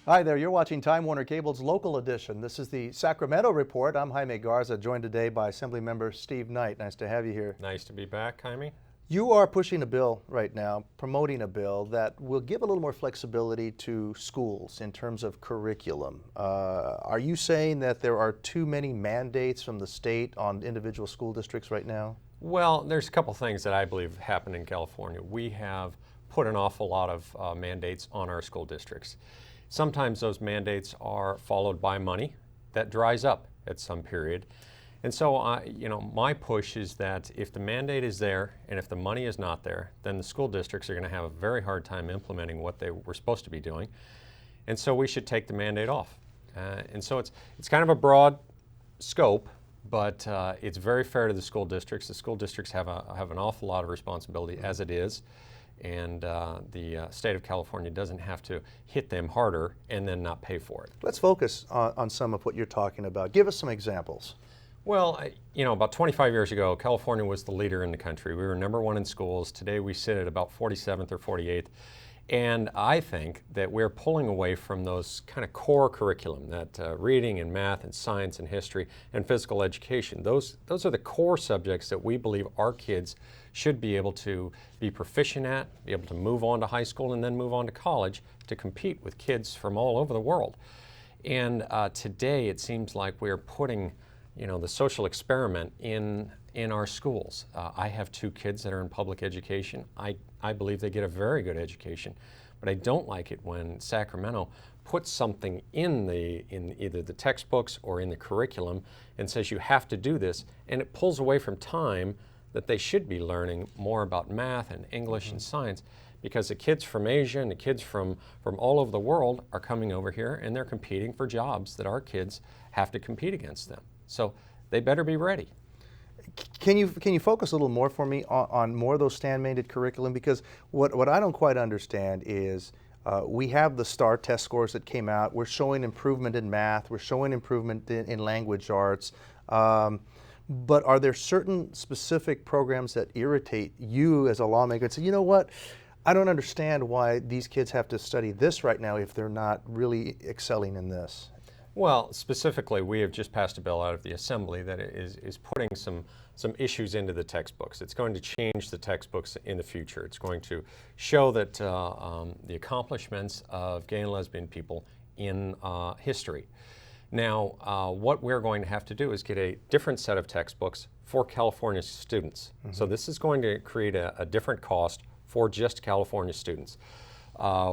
Hi there, you're watching Time Warner Cable's Local Edition. This is the Sacramento Report. I'm Jaime Garza, joined today by Assemblymember Steve Knight. Nice to have you here. Nice to be back, Jaime. You are pushing a bill right now, promoting a bill that will give a little more flexibility to schools in terms of curriculum. Are you saying that there are too many mandates from the state on individual school districts right now? Well, there's a couple things that I believe happen in California. We have put an awful lot of mandates on our school districts. Sometimes those mandates are followed by money that dries up at some period. And so, my push is that if the mandate is there and if the money is not there, then the school districts are going to have a very hard time implementing what they were supposed to be doing. And so we should take the mandate off. And so it's kind of a broad scope, but it's very fair to the school districts. The school districts have an awful lot of responsibility as it is. And the state of California doesn't have to hit them harder and then not pay for it. Let's focus on some of what you're talking about. Give us some examples. Well, about 25 years ago, California was the leader in the country. We were #1 in schools. Today we sit at about 47th or 48th. And I think that we're pulling away from those kind of core curriculum, that reading and math and science and history and physical education. Those are the core subjects that we believe our kids should be able to be proficient at, be able to move on to high school and then move on to college to compete with kids from all over the world. And today it seems like we're putting the social experiment in our schools. I have 2 kids that are in public education. I believe they get a very good education, but I don't like it when Sacramento puts something in either the textbooks or in the curriculum and says you have to do this, and it pulls away from time that they should be learning more about math and English and science, because the kids from Asia and the kids from all over the world are coming over here and they're competing for jobs that our kids have to compete against them. So they better be ready. Can you focus a little more for me on more of those mandated curriculum? Because what I don't quite understand is we have the STAR test scores that came out. We're showing improvement in math. We're showing improvement in language arts. But are there certain specific programs that irritate you as a lawmaker and say, you know what, I don't understand why these kids have to study this right now if they're not really excelling in this? Well, specifically, we have just passed a bill out of the Assembly that is putting some issues into the textbooks. It's going to change the textbooks in the future. It's going to show that the accomplishments of gay and lesbian people in history. Now, what we're going to have to do is get a different set of textbooks for California students. Mm-hmm. So this is going to create a different cost for just California students.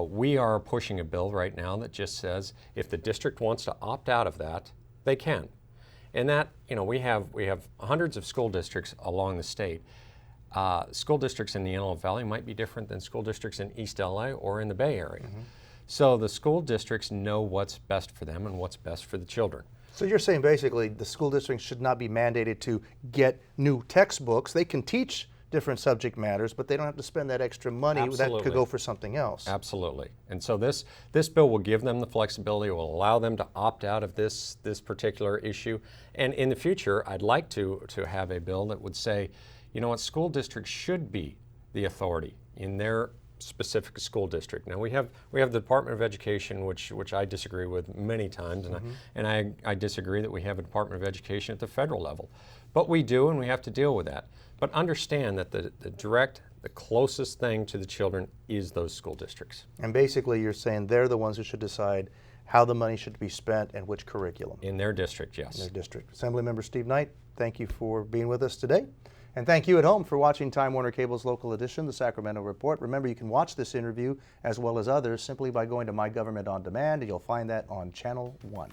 We are pushing a bill right now that just says if the district wants to opt out of that, they can. And that, we have hundreds of school districts along the state. School districts in the Antelope Valley might be different than school districts in East LA or in the Bay Area. Mm-hmm. So the school districts know what's best for them and what's best for the children. So you're saying basically the school districts should not be mandated to get new textbooks. They can teach different subject matters, but they don't have to spend that extra money. Absolutely. That could go for something else. Absolutely. And so this bill will give them the flexibility, will allow them to opt out of this particular issue. And in the future, I'd like to have a bill that would say, school districts should be the authority in their specific school district. Now we have the Department of Education, which I disagree with many times, and I disagree that we have a Department of Education at the federal level. But we do, and we have to deal with that. But understand that the closest thing to the children is those school districts. And basically you're saying they're the ones who should decide how the money should be spent and which curriculum. In their district, yes. In their district. Assemblymember Steve Knight, thank you for being with us today. And thank you at home for watching Time Warner Cable's Local Edition, the Sacramento Report. Remember, you can watch this interview as well as others simply by going to My Government on Demand, and you'll find that on Channel 1.